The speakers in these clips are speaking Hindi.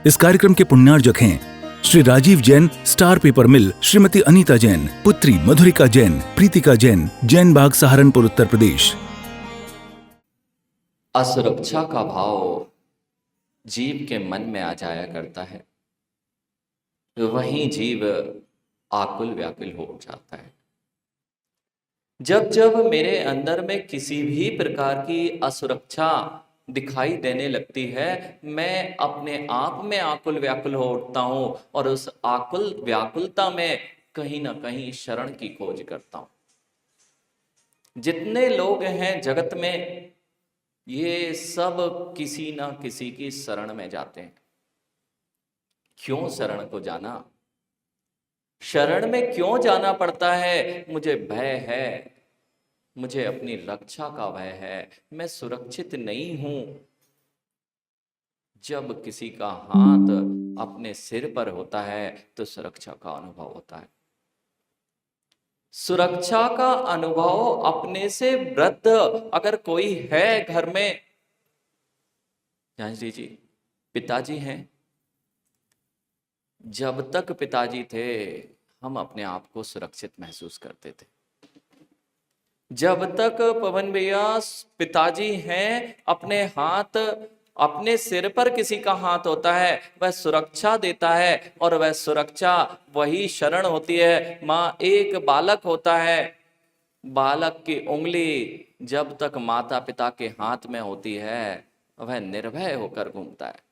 इस कार्यक्रम के पुण्यार्जक हैं श्री राजीव जैन, स्टार पेपर मिल, श्रीमती अनीता जैन, पुत्री मधुरिका जैन, प्रीतिका जैन, जैन बाग, सहारनपुर, उत्तर प्रदेश। असुरक्षा का भाव जीव के मन में आ जाया करता है, वहीं जीव आकुल व्याकुल हो जाता है। जब जब मेरे अंदर में किसी भी प्रकार की असुरक्षा दिखाई देने लगती है, मैं अपने आप में आकुल व्याकुल हो उठता हूं और उस आकुल व्याकुलता में कहीं ना कहीं शरण की खोज करता हूं। जितने लोग हैं जगत में, ये सब किसी ना किसी की शरण में जाते हैं। क्यों शरण को जाना? शरण में क्यों जाना पड़ता है? मुझे भय है, मुझे अपनी रक्षा का भय है, मैं सुरक्षित नहीं हूं। जब किसी का हाथ अपने सिर पर होता है तो सुरक्षा का अनुभव होता है। सुरक्षा का अनुभव अपने से वृद्ध अगर कोई है घर में, जान लीजिए पिताजी हैं। जब तक पिताजी थे हम अपने आप को सुरक्षित महसूस करते थे। जब तक पवन भैया पिताजी हैं, अपने हाथ, अपने सिर पर किसी का हाथ होता है, वह सुरक्षा देता है और वह सुरक्षा वही शरण होती है। माँ, एक बालक होता है, बालक की उंगली जब तक माता पिता के हाथ में होती है वह निर्भय होकर घूमता है।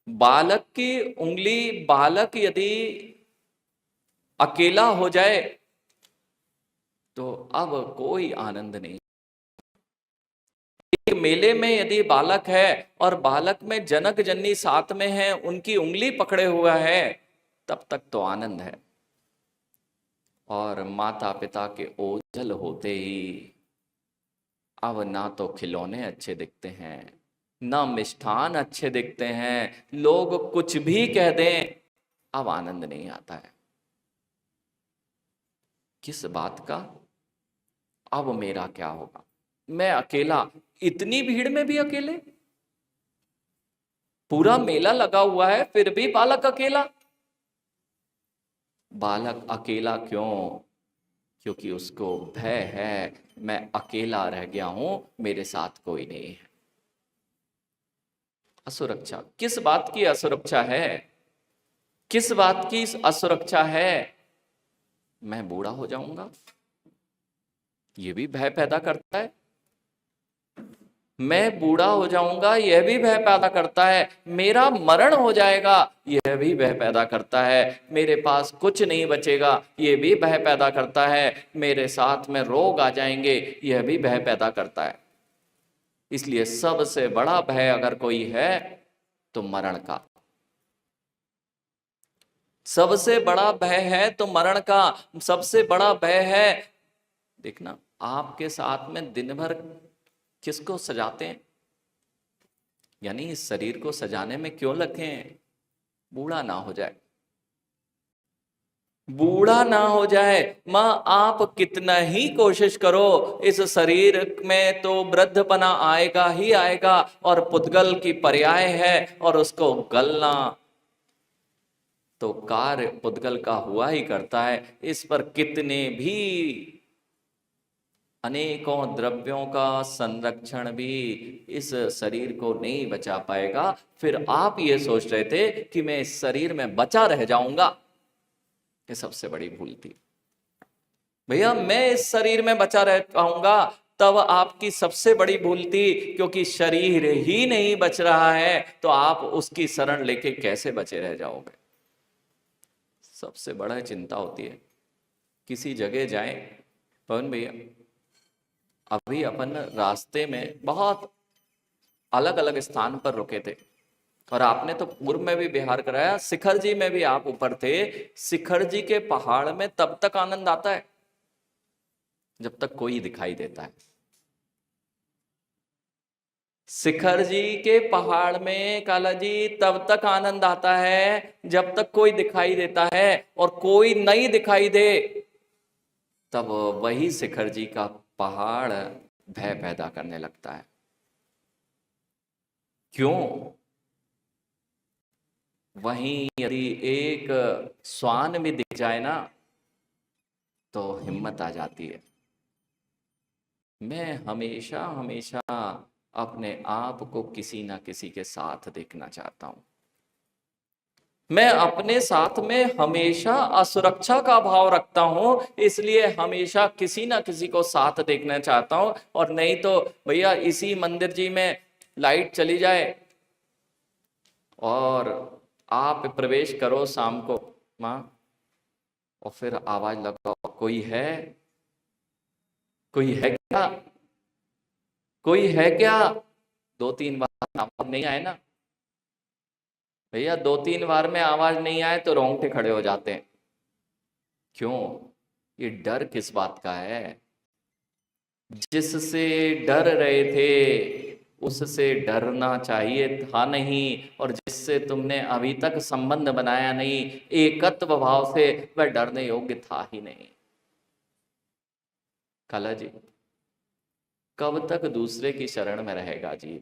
बालक की उंगली, बालक यदि अकेला हो जाए तो अब कोई आनंद नहीं। एक मेले में यदि बालक है और बालक में जनक जननी साथ में है, उनकी उंगली पकड़े हुआ है, तब तक तो आनंद है। और माता पिता के ओझल होते ही अब ना तो खिलौने अच्छे दिखते हैं, ना मिष्ठान अच्छे दिखते हैं, लोग कुछ भी कह दें, अब आनंद नहीं आता है। किस बात का? अब मेरा क्या होगा? मैं अकेला, इतनी भीड़ में भी अकेले, पूरा मेला लगा हुआ है फिर भी बालक अकेला। बालक अकेला क्यों? क्योंकि उसको भय है, मैं अकेला रह गया हूं, मेरे साथ कोई नहीं है। असुरक्षा, किस बात की असुरक्षा है? किस बात की असुरक्षा है? मैं बूढ़ा हो जाऊंगा, यह भी भय पैदा करता है। मैं बूढ़ा हो जाऊंगा, यह भी भय पैदा करता है। मेरा मरण हो जाएगा, यह भी भय पैदा करता है। मेरे पास कुछ नहीं बचेगा, यह भी भय पैदा करता है। मेरे साथ में रोग आ जाएंगे, यह भी भय पैदा करता है। इसलिए सबसे बड़ा भय अगर कोई है तो मरण का। सबसे बड़ा भय है तो मरण का। सबसे बड़ा भय है, देखना, आपके साथ में दिन भर किसको सजाते हैं? यानी इस शरीर को सजाने में क्यों लगे हैं? बूढ़ा ना हो जाए, बूढ़ा ना हो जाए। मां, आप कितना ही कोशिश करो, इस शरीर में तो वृद्धपना आएगा ही आएगा, और पुद्गल की पर्याय है, और उसको गलना तो कार्य पुद्गल का हुआ ही करता है। इस पर कितने भी अनेकों द्रव्यों का संरक्षण भी इस शरीर को नहीं बचा पाएगा। फिर आप ये सोच रहे थे कि मैं इस शरीर में बचा रह जाऊंगा, ये सबसे बड़ी भूल थी भैया। मैं इस शरीर में बचा रह पाऊंगा, तब आपकी सबसे बड़ी भूल थी, क्योंकि शरीर ही नहीं बच रहा है तो आप उसकी शरण लेके कैसे बचे रह जाओगे? सबसे बड़ा चिंता होती है। किसी जगह जाएं, पवन भैया, अभी अपन रास्ते में बहुत अलग अलग स्थान पर रुके थे, और आपने तो पूर्व में भी बिहार कराया, शिखर जी में भी आप ऊपर थे। शिखर जी के पहाड़ में तब तक आनंद आता है जब तक कोई दिखाई देता है। शिखर जी के पहाड़ में काला जी तब तक आनंद आता है जब तक कोई दिखाई देता है, और कोई नहीं दिखाई दे तब वही शिखर जी का पहाड़ भय पैदा करने लगता है। क्यों? वहीं यदि एक श्वान भी दिख जाए ना तो हिम्मत आ जाती है। मैं हमेशा हमेशा अपने आप को किसी ना किसी के साथ देखना चाहता हूं। मैं अपने साथ में हमेशा असुरक्षा का भाव रखता हूं, इसलिए हमेशा किसी ना किसी को साथ देखना चाहता हूं। और नहीं तो भैया इसी मंदिर जी में लाइट चली जाए और आप प्रवेश करो शाम को माँ, और फिर आवाज लगाओ कोई है, कोई है क्या, कोई है क्या, 2-3 बार आवाज नहीं आए ना भैया, 2-3 बार में आवाज नहीं आए तो रोंगटे खड़े हो जाते हैं। क्यों? ये डर किस बात का है? जिससे डर रहे थे उससे डरना चाहिए था नहीं, और जिससे तुमने अभी तक संबंध बनाया नहीं एकत्व भाव से, वह डरने योग्य था ही नहीं। काला जी, कब तक दूसरे की शरण में रहेगा जी,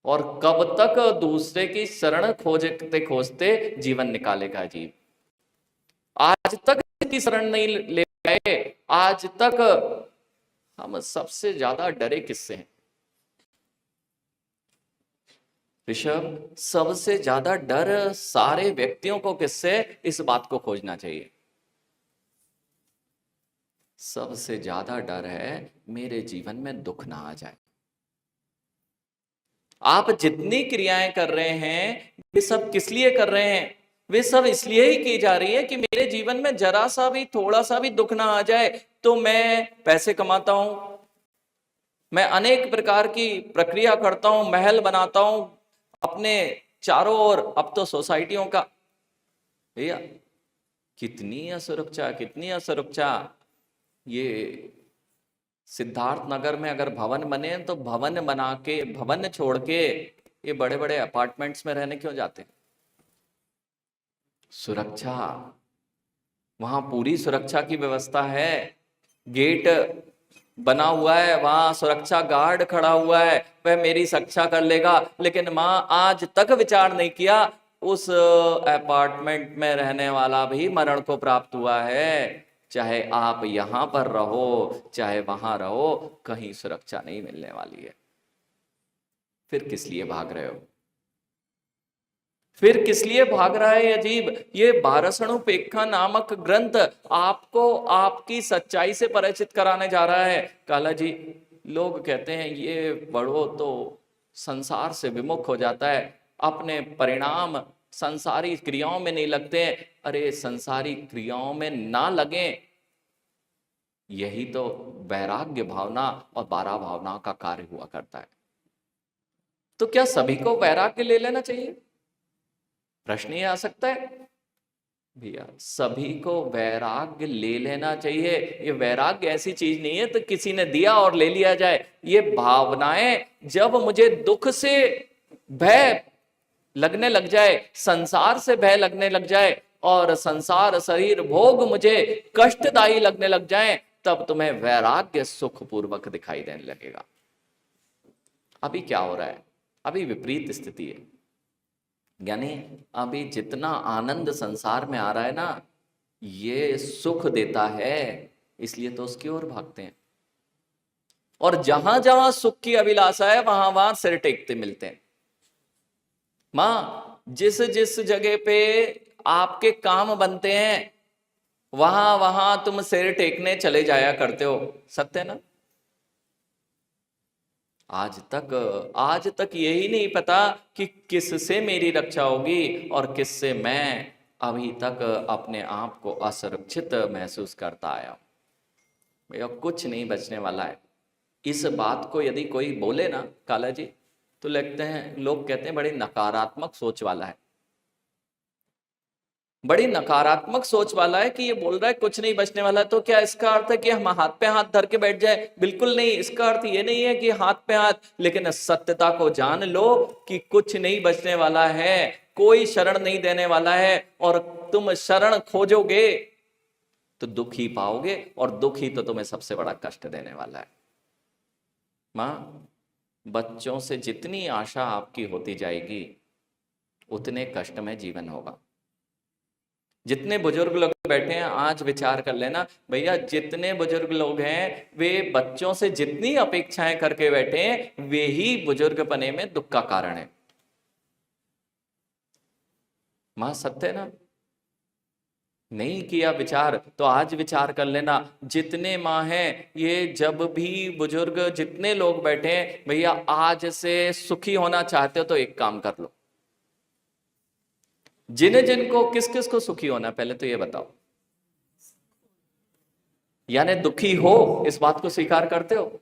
और कब तक दूसरे की शरण खोजते खोजते जीवन निकालेगा जी? आज तक की शरण नहीं ले पाए, आज तक हम सबसे ज्यादा डरे किससे हैं ऋषभ? सबसे ज्यादा डर सारे व्यक्तियों को किससे? इस बात को खोजना चाहिए। सबसे ज्यादा डर है मेरे जीवन में दुख ना आ जाए। आप जितनी क्रियाएं कर रहे हैं वे सब किस लिए कर रहे हैं? वे सब इसलिए ही की जा रही है कि मेरे जीवन में जरा सा भी थोड़ा सा भी दुख ना आ जाए। तो मैं पैसे कमाता हूं, मैं अनेक प्रकार की प्रक्रिया करता हूं, महल बनाता हूं अपने चारों ओर। अब तो सोसाइटियों का भैया कितनी असुरक्षा, कितनी असुरक्षा। ये सिद्धार्थ नगर में अगर भवन बने तो भवन बना के, भवन छोड़ के ये बड़े बड़े अपार्टमेंट्स में रहने क्यों जाते हैं? सुरक्षा, वहां पूरी सुरक्षा की व्यवस्था है, गेट बना हुआ है, वहां सुरक्षा गार्ड खड़ा हुआ है, वह मेरी सुरक्षा कर लेगा। लेकिन मां आज तक विचार नहीं किया उस अपार्टमेंट में रहने वाला भी मरण को प्राप्त हुआ है। चाहे आप यहां पर रहो चाहे वहां रहो, कहीं सुरक्षा नहीं मिलने वाली है। फिर किस लिए भाग रहे हो? फिर किस लिए भाग रहा है अजीब? ये भारसणुपेक्षा नामक ग्रंथ आपको आपकी सच्चाई से परिचित कराने जा रहा है। काला जी, लोग कहते हैं ये पढ़ो तो संसार से विमुख हो जाता है, अपने परिणाम संसारी क्रियाओं में नहीं लगते हैं। अरे संसारी क्रियाओं में ना लगे, यही तो वैराग्य भावना और बारह भावनाओं का कार्य हुआ करता है। तो क्या सभी को वैराग्य ले लेना चाहिए? प्रश्न ये आ सकता है भैया, सभी को वैराग्य ले लेना चाहिए। ये वैराग्य ऐसी चीज नहीं है तो किसी ने दिया और ले लिया जाए। ये भावनाएं जब मुझे दुख से भय लगने लग जाए, संसार से भय लगने लग जाए और संसार शरीर भोग मुझे कष्टदायी लगने लग जाए, तब तुम्हें वैराग्य सुखपूर्वक दिखाई देने लगेगा। अभी क्या हो रहा है? अभी विपरीत स्थिति है। यानी अभी जितना आनंद संसार में आ रहा है ना, ये सुख देता है, इसलिए तो उसकी ओर भागते हैं। और जहां जहां सुख की अभिलाषा है वहां वहां सिर टेकते मिलते हैं। मां, जिस जिस जगह पे आपके काम बनते हैं वहां वहां तुम सिर टेकने चले जाया करते हो। सत्य है ना? आज तक यही नहीं पता कि किससे मेरी रक्षा होगी और किससे मैं अभी तक अपने आप को असुरक्षित महसूस करता आया हूं। भैया कुछ नहीं बचने वाला है। इस बात को यदि कोई बोले ना काला जी, तो लगते हैं, लोग कहते हैं बड़ी नकारात्मक सोच वाला है, बड़ी नकारात्मक सोच वाला है कि ये बोल रहा है कुछ नहीं बचने वाला। तो क्या इसका अर्थ है कि हम हाथ पे हाथ धर के बैठ जाए? बिल्कुल नहीं, इसका अर्थ ये नहीं है कि हाथ पे हाथ, लेकिन सत्यता को जान लो कि कुछ नहीं बचने वाला है, कोई शरण नहीं देने वाला है। और तुम शरण खोजोगे तो दुख ही पाओगे, और दुख ही तो तुम्हें सबसे बड़ा कष्ट देने वाला है। मां, बच्चों से जितनी आशा आपकी होती जाएगी उतने कष्ट में जीवन होगा। जितने बुजुर्ग लोग बैठे हैं आज विचार कर लेना भैया, जितने बुजुर्ग लोग हैं वे बच्चों से जितनी अपेक्षाएं करके बैठे हैं वे ही बुजुर्ग बने में दुख का कारण है। मां सत्य है ना? नहीं किया विचार तो आज विचार कर लेना। जितने माँ हैं ये जब भी बुजुर्ग जितने लोग बैठे हैं भैया, आज से सुखी होना चाहते हो तो एक काम कर लो। जिनको किस किस को सुखी होना पहले तो ये बताओ, यानी दुखी हो, इस बात को स्वीकार करते हो?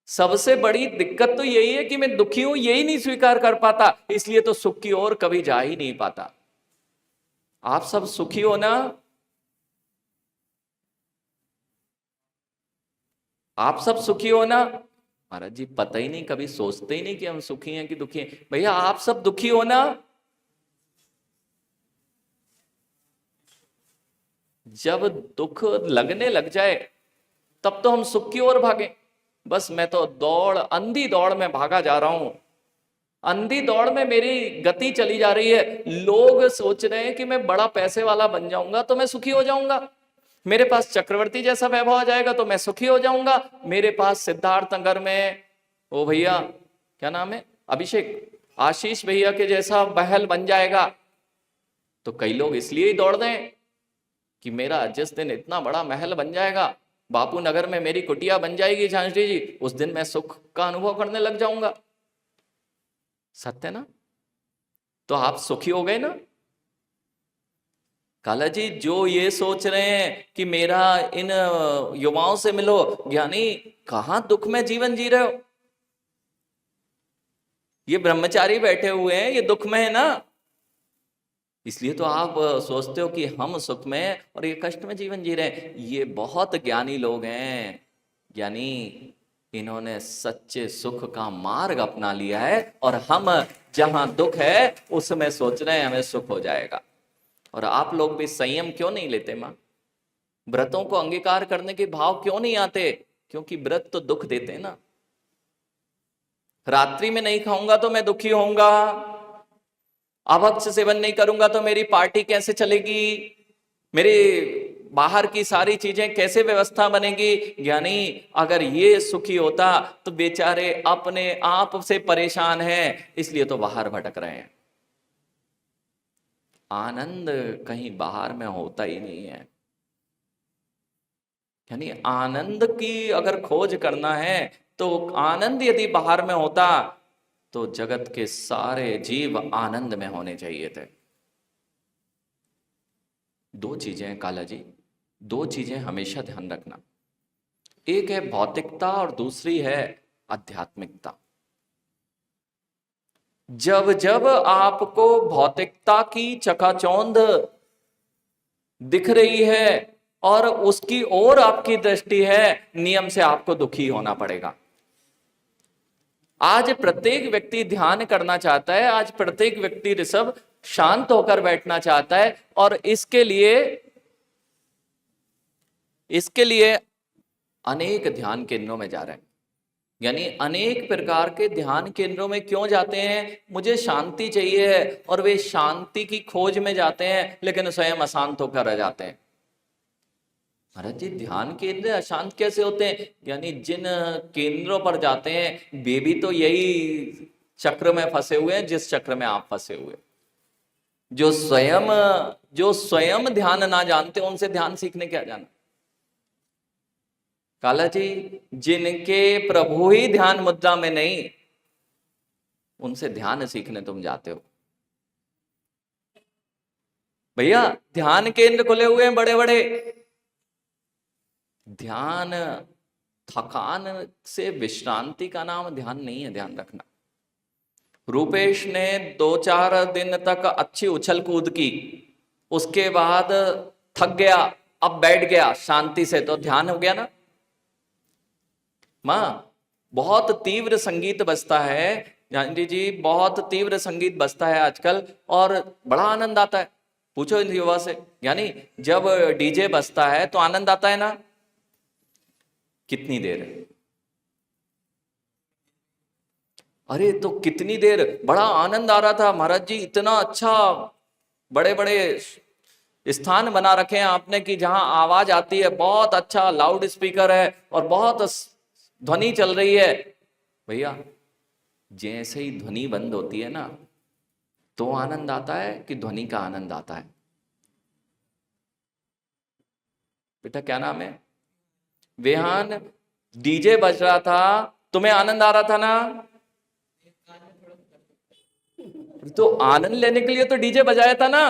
सबसे बड़ी दिक्कत तो यही है कि मैं दुखी हूं, यही नहीं स्वीकार कर पाता, इसलिए तो सुख की ओर कभी जा ही नहीं पाता। आप सब सुखी हो ना? आप सब सुखी हो ना? महाराज जी पता ही नहीं, कभी सोचते ही नहीं कि हम सुखी हैं कि दुखी हैं। भैया आप सब दुखी हो ना? जब दुख लगने लग जाए तब तो हम सुख की ओर भागे। बस मैं तो अंधी दौड़ में भागा जा रहा हूं, अंधी दौड़ में मेरी गति चली जा रही है। लोग सोच रहे हैं कि मैं बड़ा पैसे वाला बन जाऊंगा तो मैं सुखी हो जाऊंगा, मेरे पास चक्रवर्ती जैसा वैभव आ जाएगा तो मैं सुखी हो जाऊंगा, मेरे पास सिद्धार्थ नगर में वो भैया क्या नाम है, अभिषेक आशीष भैया के जैसा महल बन जाएगा। तो कई लोग इसलिए ही दौड़ रहे हैं कि मेरा जिस दिन इतना बड़ा महल बन जाएगा, बापू नगर में मेरी कुटिया बन जाएगी झांसी जी, उस दिन मैं सुख का अनुभव करने लग जाऊंगा। सत्य ना? तो आप सुखी हो गए ना? काला जी जो ये सोच रहे हैं कि मेरा इन युवाओं से मिलो, ज्ञानी कहां दुख में जीवन जी रहे हो? ये ब्रह्मचारी बैठे हुए हैं, ये दुख में है ना, इसलिए तो आप सोचते हो कि हम सुख में और ये कष्ट में जीवन जी रहे हैं। ये बहुत ज्ञानी लोग हैं, ज्ञानी इन्होंने सच्चे सुख का मार्ग अपना लिया है, और हम जहां दुख है उसमें सोच रहे हैं हमें सुख हो जाएगा। और आप लोग भी संयम क्यों नहीं लेते मां? व्रतों को अंगीकार करने के भाव क्यों नहीं आते? क्योंकि व्रत तो दुख देते हैं ना। रात्रि में नहीं खाऊंगा तो मैं दुखी होऊंगा, अभक्ष सेवन नहीं करूंगा तो मेरी पार्टी कैसे चलेगी, मेरे बाहर की सारी चीजें कैसे व्यवस्था बनेगी। ज्ञानी अगर ये सुखी होता तो बेचारे अपने आप से परेशान हैं, इसलिए तो बाहर भटक रहे हैं। आनंद कहीं बाहर में होता ही नहीं है। यानी आनंद की अगर खोज करना है तो आनंद यदि बाहर में होता तो जगत के सारे जीव आनंद में होने चाहिए थे। दो चीजें काला जी, दो चीजें हमेशा ध्यान रखना, एक है भौतिकता और दूसरी है आध्यात्मिकता। जब जब आपको भौतिकता की चकाचौंध दिख रही है और उसकी ओर आपकी दृष्टि है, नियम से आपको दुखी होना पड़ेगा। आज प्रत्येक व्यक्ति ध्यान करना चाहता है, आज प्रत्येक व्यक्ति ऋषभ शांत होकर बैठना चाहता है, और इसके लिए अनेक ध्यान केंद्रों में जा रहे हैं। यानी अनेक प्रकार के ध्यान केंद्रों में क्यों जाते हैं? मुझे शांति चाहिए है, और वे शांति की खोज में जाते हैं लेकिन स्वयं अशांत होकर रह जाते हैं। महाराज जी ध्यान केंद्र अशांत कैसे होते हैं? यानी जिन केंद्रों पर जाते हैं वे भी तो यही चक्र में फंसे हुए हैं जिस चक्र में आप फंसे हुए। जो स्वयं ध्यान ना जानते उनसे ध्यान सीखने क्या जाना। काला जी जिनके प्रभु ही ध्यान मुद्रा में नहीं, उनसे ध्यान सीखने तुम जाते हो। भैया ध्यान केंद्र खुले हुए हैं बड़े बड़े, ध्यान थकान से विश्रांति का नाम ध्यान नहीं है, ध्यान रखना। रूपेश ने 2-4 दिन तक अच्छी उछल कूद की, उसके बाद थक गया, अब बैठ गया शांति से, तो ध्यान हो गया ना। मां बहुत तीव्र संगीत बजता है, जानती जी बहुत तीव्र संगीत बजता है आजकल और बड़ा आनंद आता है। पूछो इन युवा से, यानी जब डीजे बजता है तो आनंद आता है ना? कितनी देर? अरे तो कितनी देर बड़ा आनंद आ रहा था महाराज जी, इतना अच्छा बड़े बड़े स्थान बना रखे हैं आपने कि जहां आवाज आती है, बहुत अच्छा लाउड स्पीकर है और बहुत ध्वनि चल रही है। भैया जैसे ही ध्वनि बंद होती है ना तो आनंद आता है कि ध्वनि का आनंद आता है? बेटा क्या नाम है? वेहान, डीजे बज रहा था, तुम्हें आनंद आ रहा था ना? तो आनंद लेने के लिए तो डीजे बजाया था ना।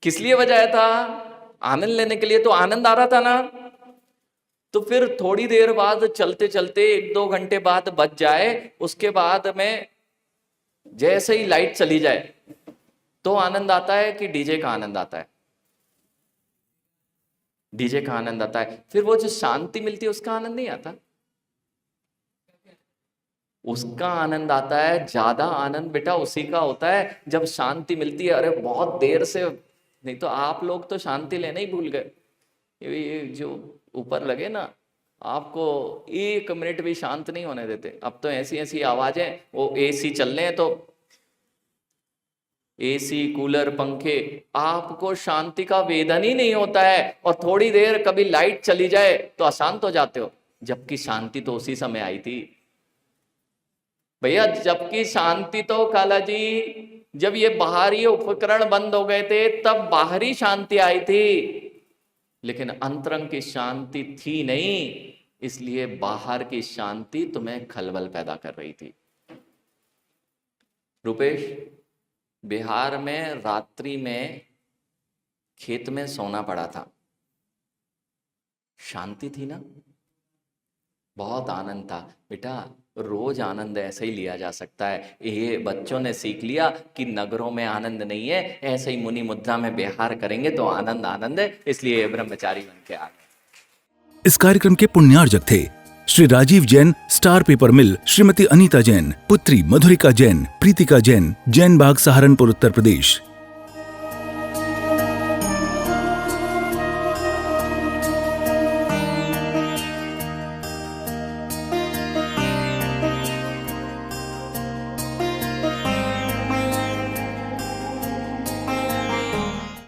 किस लिए बजाया था? आनंद लेने के लिए, तो आनंद आ रहा था ना। तो फिर थोड़ी देर बाद चलते चलते 1-2 घंटे बाद बज जाए, उसके बाद में जैसे ही लाइट चली जाए तो आनंद आता है कि डीजे का आनंद आता है? डीजे का आनंद आता है। फिर वो जो शांति मिलती है उसका आनंद नहीं आता? उसका आनंद आता है। ज्यादा आनंद बेटा उसी का होता है जब शांति मिलती है। अरे बहुत देर से, नहीं तो आप लोग तो शांति लेना ही भूल गए। ये जो ऊपर लगे ना, आपको 1 मिनट भी शांत नहीं होने देते। अब तो ऐसी ऐसी आवाजें, वो एसी चल रहे हैं तो एसी कूलर पंखे, आपको शांति का वेदन ही नहीं होता है। और थोड़ी देर कभी लाइट चली जाए तो अशांत हो जाते हो, जबकि शांति तो उसी समय आई थी भैया। जबकि शांति तो काला जी, जब ये बाहरी उपकरण बंद हो गए थे तब बाहरी शांति आई थी, लेकिन अंतरंग की शांति थी नहीं, इसलिए बाहर की शांति तुम्हें खलबल पैदा कर रही थी। रुपेश, बिहार में रात्रि में खेत में सोना पड़ा था, शांति थी ना, बहुत आनंद था। बेटा रोज आनंद ऐसे ही लिया जा सकता है। ये बच्चों ने सीख लिया कि नगरों में आनंद नहीं है, ऐसे ही मुनि मुद्रा में बिहार करेंगे तो आनंद आनंद है, इसलिए ये ब्रह्मचारी बन के आ गए। इस कार्यक्रम के पुण्यार्जक थे श्री राजीव जैन, स्टार पेपर मिल, श्रीमती अनीता जैन, पुत्री मधुरिका जैन, प्रीतिका जैन, जैन बाग सहारनपुर उत्तर प्रदेश।